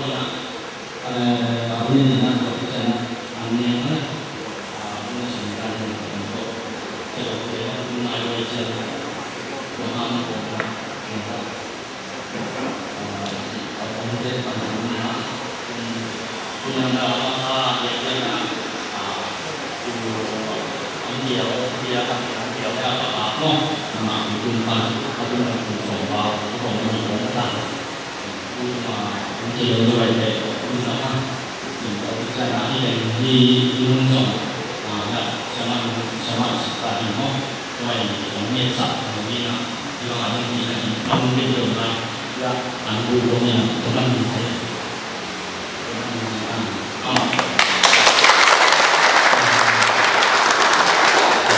ya tahun ini nanti kita aneh lah ini sebentar untuk kalau kita mulai belajar paham apa kemudian bagaimana punya bahasa yang nhiều thì các kiểu theo các bạn nó mà chúng ta có những cái sổ vào cái phòng mình cũng là nhưng mà cũng chiều như vậy để cũng là mình có cái giá trị này đi luôn rồi là sẽ mà tại vì nó vậy cũng nhiên sạch vì là do là những cái trong cái đường này là anh vui của mình cũng đang nhìn thấy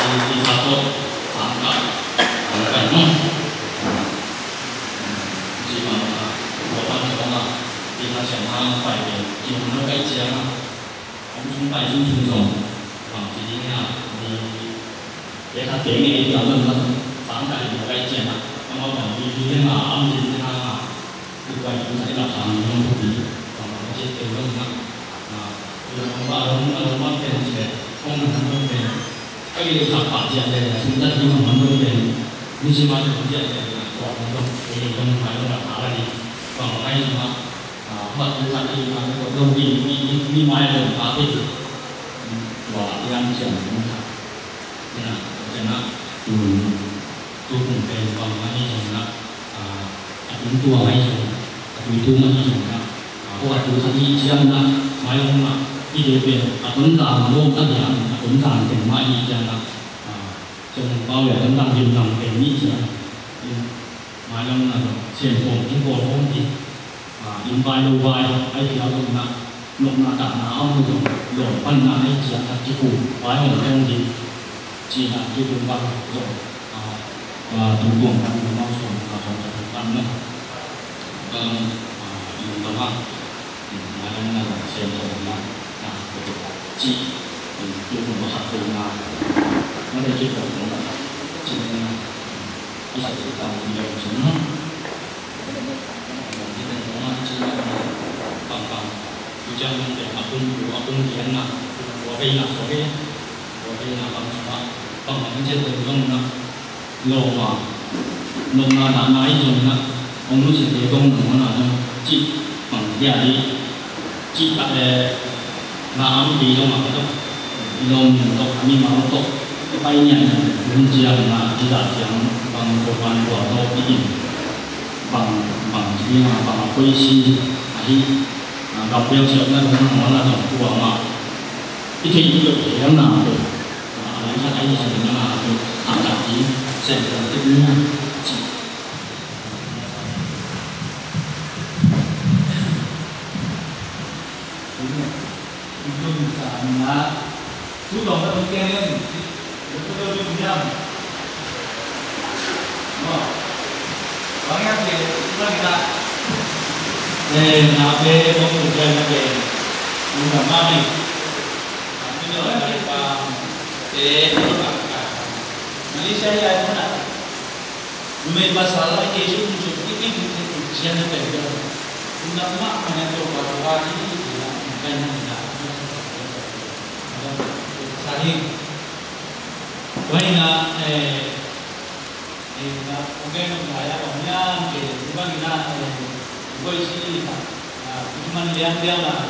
di satu angkat no chỉ mà của bạn có là thì là sẽ mang phải để chịu nó cái chia mà ông chúng phải dùng chung rồi thì như thế nào thì để phát triển cái điều đó là phản cái một cái chia mà nó còn như thế là âm thanh thế nào mà được vậy cũng phải là phản không có gì còn nó chỉ từ đó mà bây giờ không bao giờ mất tiền gì không cần mất tiền cái điều thập bản diện này là chúng ta chỉ còn muốn đôi tiền nhưng chỉ mà bản diện này là còn không thì không phải là thả ra đi còn ngay mà bật ra đi mà cái đồng tiền đi mai được phá đi và đi ăn chèn cũng thật nên là cho nó tôi cũng về còn ngay dùng là chúng tôi ngay dùng chúng tôi ngay dùng là hoặc chúng ta đi chiếm là mai không mà đi điều kiện tuấn giản luôn các nhà tuấn giản tiền mai đi cho là trong bao giờ tuấn giản dùng lòng tiền mỹ chứ mai long là tiền phòng những bộ không thì in vai lâu vai hay thì nó dùng là lộng là đặt áo dùng lộng phân là hay chỉ là cái củ vái hồng không thì chỉ là cái vùng văn rồi và tủ cuồng văn của nó dùng là trong văn nữa dùng đó ha mai long là tiền phòng là chị thì dùng một hạt từ mà nó để cái phần nó là chỉ nên cái sản phẩm tàu nhiều chúng nó cái này nó chỉ là bằng tôi cho nên để mà tung kiến là của đây là bằng cái trên từ lông là lồ mà lông là đã nói rồi là ông nó sẽ để công nó là chị bằng cái gì chị tại là ám đi trong mặt đó lông tộc nhưng mà tộc cái bay nhảy mình chỉ là đi giả tiếng bằng cơ quan của nó bị bằng gì mà bằng quay xi ấy đọc theo chuyện nó cũng nó là dòng của mà cái thì được thế nào được lấy ra cái gì nó là được thẳng cảm ý sẽ được tiếp luôn chú đồng đã đứng kia lên chúng tôi dùng nhau bang yang dia kita nak be mau kerja nak be mudah mami ini orang mereka Malaysia ya mana rumah masalah itu ini ujian apa itu undang mak mana tu bahawa ini bukan sahih baiklah mungkin saya punya bukan kita bukan sini cuma lihat lah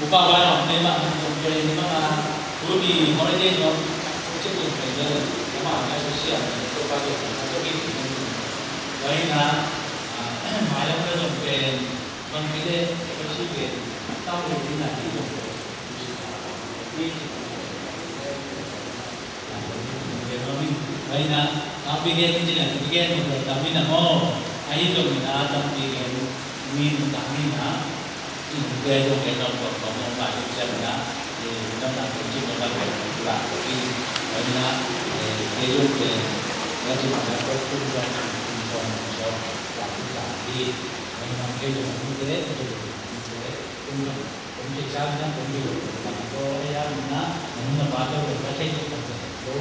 buka barang tembak mungkin ini mana dulu di holiday no cukup kerja sama ada sosial coba atau gitu baiklah malam itu mungkin kita bersih tahu ini nanti itu baik nak tapi dia ni jelas dia ni tapi nak air tu kita tapi dia min tapi nak dia tu kita buat apa macam mana kita nak cuci kita buat pula tapi baik nak dia tu dia cuma dapat tu buat so tapi baik nak dia tu dia cũng sao nhá cũng nhiều mà có ai nó muốn là bao nhiêu cái chết đâu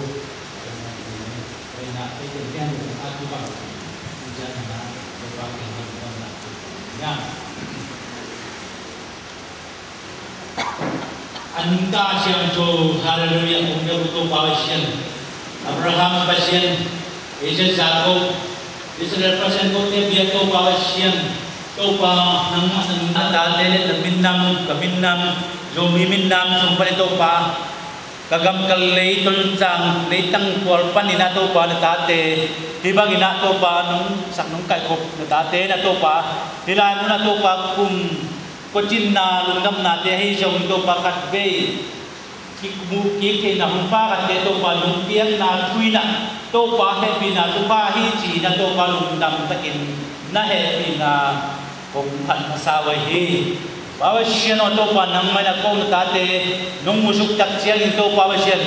đây là cái chuyện kia của anh chú bảo dân là được bao nhiêu năm là nhá anta siang jo haleluya umur tu pasien Abraham pasien Isaac Jacob Israel pasien ko te biar tu pasien tu pa nang nang dale kaminam jo miminam sumpah tu pa kagam kalay tulsang leitang kualpan ina to pa natate ibang ina to pa nung saknung kay ko natate na to pa hilan na to pa kum kochin na lungdam nate hi jong to pa katbe kikmu kike na humpa kate to pa lung piang na tuina to pa he na to pa hi chi na to pa lungdam takin na he na kung han masaway hi Pawasyan o to pa nang may nakaw na tate nung musuk taksyan ito pawasyan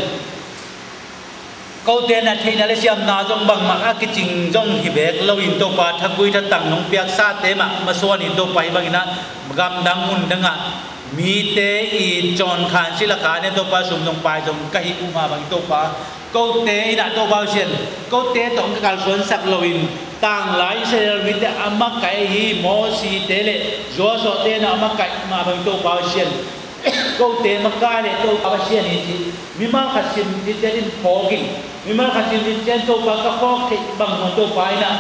kau te na thay na lesiyam na zong bang makakitsing zong hibek lawin to pa thagui tatang nung piyak sa te masuan ito pa ibang ina magamdang undang nga mi te i chon khan sila khan ito pa sumnong pa zong kahi umabang ito pa kau te ina to pawasyan kau te tong kakalsuan sak lawin tang lai Israel mit amak kai hi Mosi tele Joshua te na amak kai ma bang to pawasyan ko te makale to pawasyan ni mima khasim ti tin phogin mima khasim ti chen to pa ka phok ti bang mo to pai na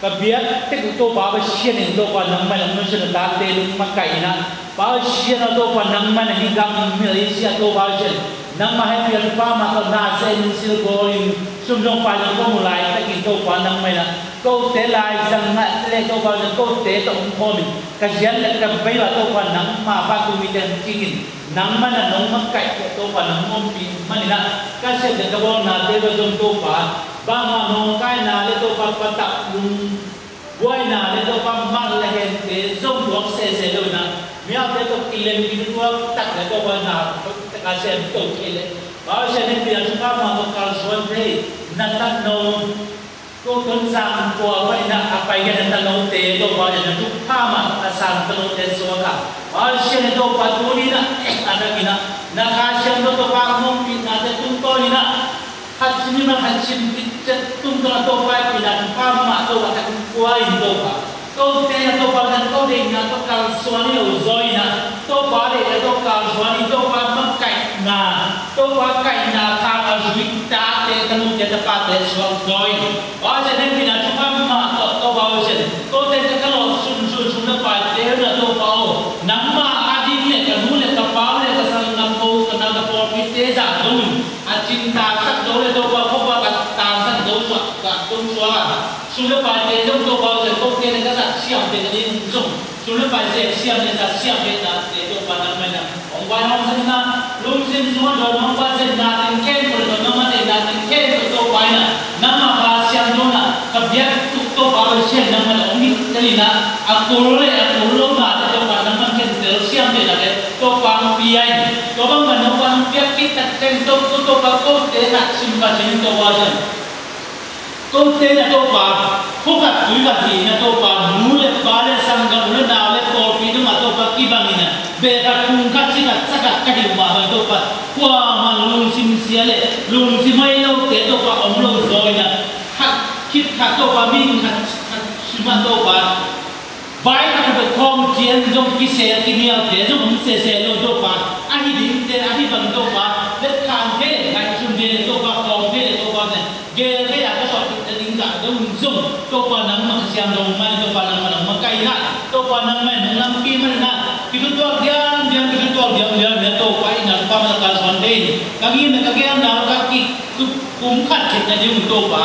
ka biak te to pawasyan ni to pa nang man no sin ta te lu makai na pawasyan to pa nang man hi gam mi sia to pawasyan nang mahai pi pa ma ka na se ni sil goin sum jong pa ni ko mulai ta ki to pa nang mai na câu tế lại rằng ngại lệ câu vào câu tế tổng thô mình cái dân là cầm bây là câu vào nắng mà ba tụi mình đang chi nghìn nắng mà là nóng mắc cạnh của câu vào nắng ôm bị mà nè cái sẽ được cái bọn nào tế vào trong câu vào ba mà nóng cái nào để câu vào bắt tập vui nào để câu vào mang lại hiện để dùng thuốc xe rồi nè nếu để câu kỳ lên kỳ thuốc tặng để câu vào nào cái sẽ câu kỳ lên bao giờ nên bây giờ chúng ta mà câu cao xuân thế năn tắt nâu ko ton sang ko wa ina apai ga na lo te do ba na tu pa ma asang to te so ka al shen do pa tu ni na ada kina na kha shen do to pa mong pi na te tum to ni na hat sini ma hat sin pi te tum to pa pi na pa ma to wa ta ko ai do pa ko te na to pa na ko de na to ka so ni lo zoi na to pa de to ka so ni to pa ma kai na to pa kai na kha a zui ta te tanu te ta pa te so zoi Bây giờ nên khi nào chúng ta mà tô bao giờ tô tên cái lỗ sun nó phải thế là tô bao nắm mà adi lệ cái mũ lệ cái bao lệ cái sang nắm bao cái nắm cái bao cái thế giả đúng chính ta sắc đấu lệ tô bao không bao cái ta sắc đấu mà cả tung xóa sun nó phải thế giống tô bao giờ tô tên cái dạng xiêm thế cái gì dùng sun nó phải thế xiêm thế là xiêm thế là thế tô bao nắm mình là ông quay ông sinh na lúc sinh xuống rồi ông quay sinh na tên kén rồi nó mà tên là tên kén rồi tô quay na nắm mà kabiak to pawasyan nang malong kalina akulo na to pa nang man ken siam de la to pang piai to bang man pang piak kit tak ken to pa ko te na simba sin to wasan ko te na to pa phukat tui ka hi na to pa nu le pa le sang ga ul na le ko pi du ma to pa ki bangina be ka khung khat sin saka ka di ma ba to pa kwa man lung sim sia le lung si mai lo te to pa om lo zoi naคิดขัดตัวปามิ่งขัดชิมาตัวปาไว้ขัดไปคลองเจียนจงกิเสกิเนียเดี๋ยวจงเสลงตัวปาอันนี้ดิ้งเดี๋ยวอันนี้บังตัวปาเล็ดคางเท่ไงชุนเดียตัวปาคลองเท่ตัวปาเนี่ยเกลเท่อยากจะสอดจะดิ้งกัดจงจงตัวปานังมันเสียงลงมันตัวปานังมันไกลนะตัวปานังมันนังปีมันนะคิดตัวเดียนคิดตัวเดียนตัวไปนังปามันการสอนเด่นกังยินกังแก้มดาวกังกิคุ้มขัดเข็ดในที่มึงตัวปา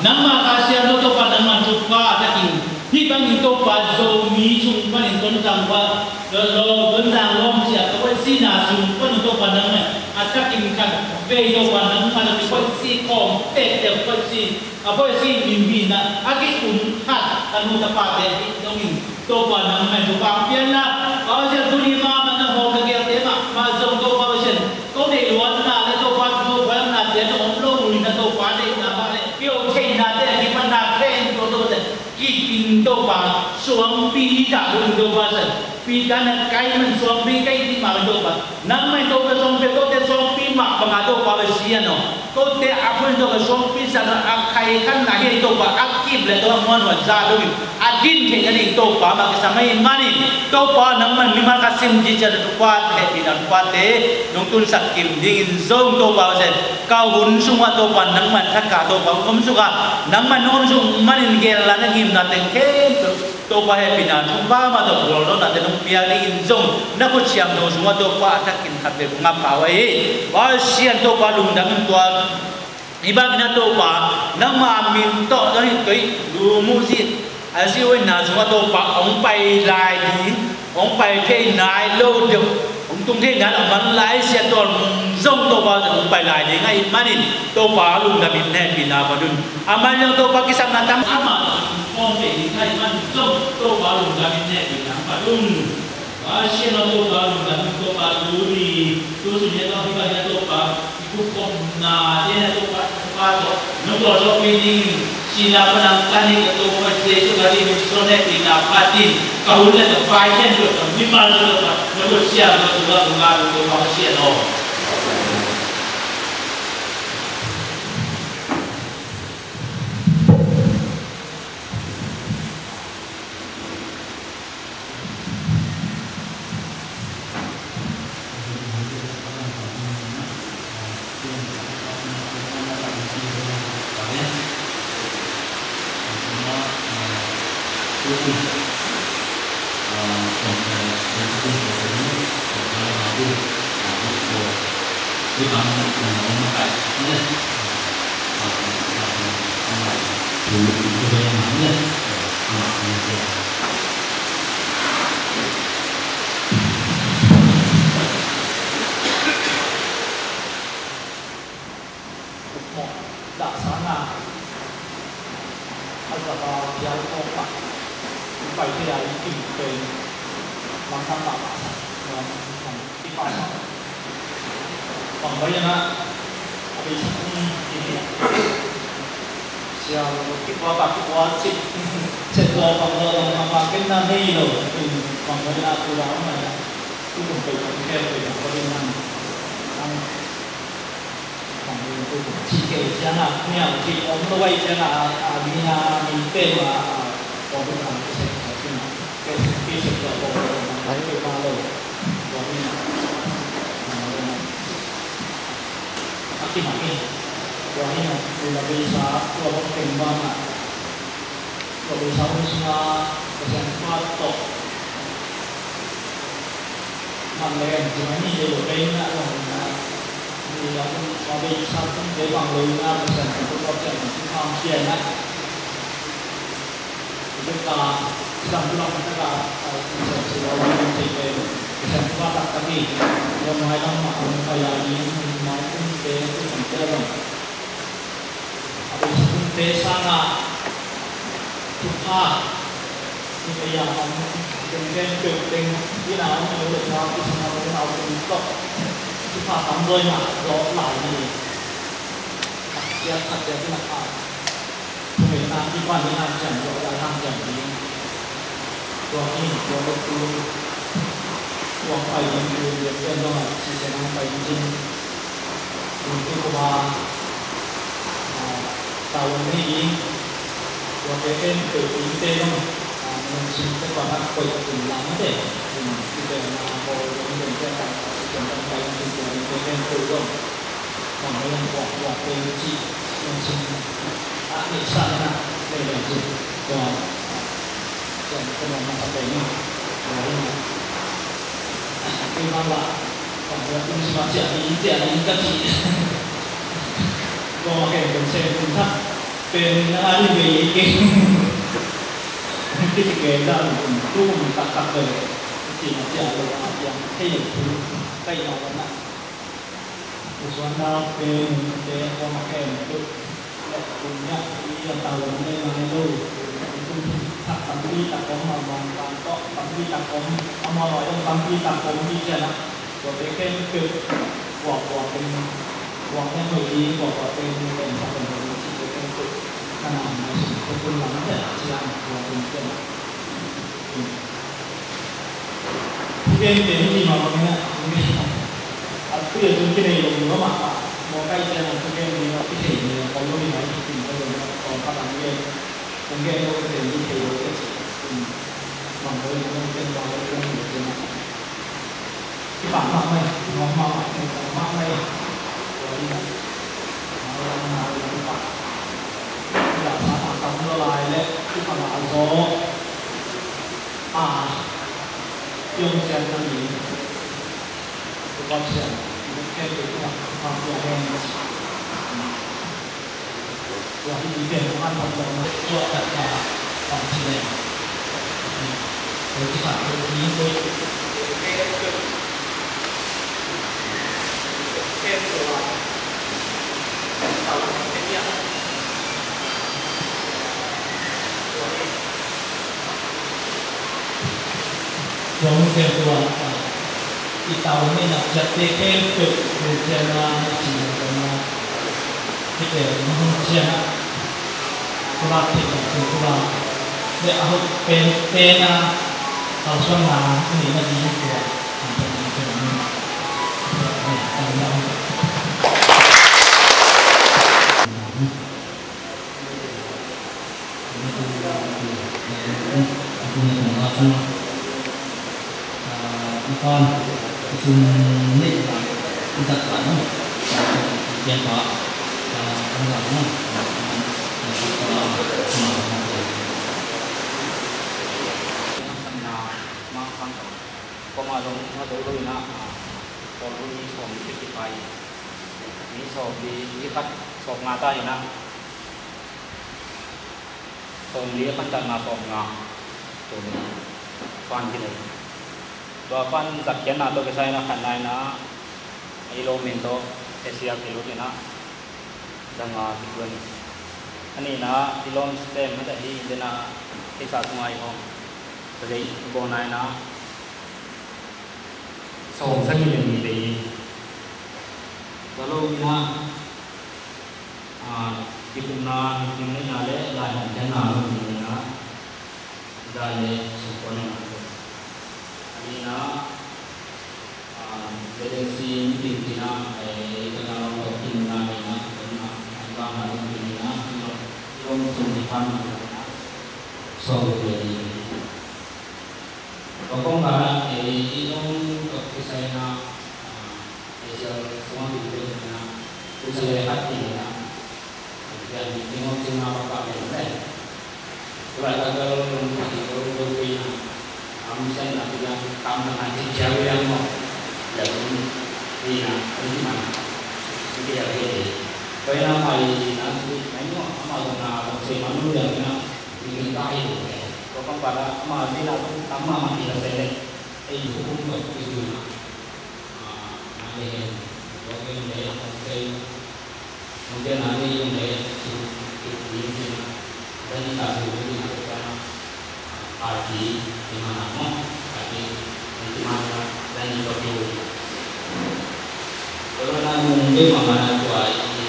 นังมาคาเซียนตัวปานังมันจุดว่าจะกินที่บางทีตัวปาโจมีชุมวันนี้ต้นจังว่าเราต้นทางล้อมเสียตัวซีนาชุมวันนี้ตัวปานังเนี่ยอาจจะกินกันเวย์ตัวปานังมันเป็นคนซีของเตะเด็กคนซีคนซีมีนะอากิคุ้มขัดตันุตปาเตะตรงนี้ตัวปานังมันตัวปาเปียนะเอาเสียตุลีมามันจะหอกเกี่ยวเตะมาจงตัวปาเช่นก็ได้ล้วนนะแล้วตัวปาตัวปานังเดี๋ยวจะอมโลกุลินะตัวปาเด็กนะบ้านเกี่ยวเช่นนะเด็กที่มันนักเล่นตัวเด็กกินตัวปาสวมปีจากตัวปาเช่นปีกันไก่มันสวมปีไก่ที่มาตัวปาน้ำไม่ตัวสวมปีก็จะสวมปีมาบางตัวปาเสียเนาะก็จะอาพุ่นตัวสวมปีสั่งอาใครขั้นไหนตัวปาอากิบเลยตัวมันวันซาด้วย adin ke ani to pa ma ka samai mani to pa nang man mi ma ka sim ji cha tu pa he pi dan pa te nong tun sak kim ding in zong to pa se ka hun sunga to pa nang man thak ka to pa om suka nang man om sung manin ge la na him na teng ke to pa he pi na tu pa ma to ro lo na te nong pia ding in zong na ko chiam no sunga to pa thak kin khat be nga pa wa e wa sian to pa lung dang to iba kena to pa nang ma min to do ni toi du mu si asi oi na sunga to pa ong pai lai di ong pai the nai lo de ong tung the ngan man lai sia to zong to pa ong pai lai di ngai manin to pa lung da min ne pina pa dun aman yang to pa kisam na tam ama ong pe ni kai man zong to pa lung da min ne pina pa dun asia no to pa lung da min to pa du ni tu su dia to pa ya to pa iku kom na dia to pa to no to so pi ni sila penangkan ni to pa je to dari mi so ne pina pa tin kau le to pa chen to mi ma to pa no to sia no to la to la to pa sia no Hãy subscribe cho kênh Ghiền Mì Gõ để không bỏ lỡ những video hấp dẫn. mắc mày nó mắc mày rồi đi nó là bạn là bạn cầm nó lại đấy cái phần là số dùng tiền là gì có tiền cái là bằng tiền đen rồi đi tiền của anh bằng tiền cho tất cả bằng tiền với cái khoản lưu ý tôi thêm của tàu cái gì giống theo của cái tàu này là chặt thêm được trên chỉ là cái để nó không chia các bạn thì các bạn để học bên tàu xuân là cái gì là gì của con dùng định là giật vẫn tiền đó không giật nữa có mà giống nó tới rồi nè còn luôn đi sòng đi cái bài đi sòng đi cắt sòng ngà tay nè sòng đi cắt chân là sòng ngà rồi phan cái này và phan giật kiến là tôi cái sai nó khả năng nó ilomento Asia kilo thì nó rằng cái vườn anh này nó ilom stem nó tại đi nên là cái sạt ngoài không rồi bộ này nó sòng rất nhiều gì thì kalau kita kita ini ada lain channel ini na dari supaya ini na dari si ini na kalau kita na bang ini na yang sundikan so jadi kalau kita ini saya na semua itu na usaha hati na dan tengok cuma apa yang kalau kalau kami saya nak bilang kamu nanti jauh yang mau jadi ini ini mana ini ya ini kau yang mai nanti tengok amal dengan saya malu yang kena dimintai kau kan pada amal dia nak tambah mati lah saya hukum itu kemudian hari yang dia dan kita ini kita pagi di mana mau pagi di mana dan di bawah karena mungkin mana tuai di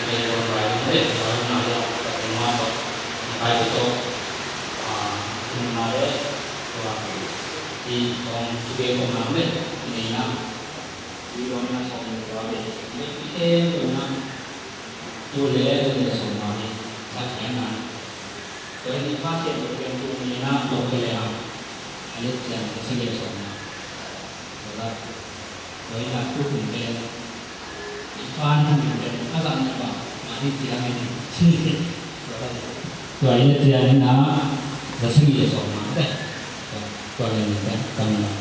bawah lain baru nama ketemu apa baik itu mana di orang juga orang ini nak di mana soal berapa ini mana tu leh tu leh semua ni tak kena kalau ni pasien yang tu ni nak doktor yang ada yang sendiri semua kalau kalau nak tu mungkin ikan tu mungkin asal ni apa mari tiang ini kalau ini tiang ini nak sendiri semua deh kalau ni kan kamu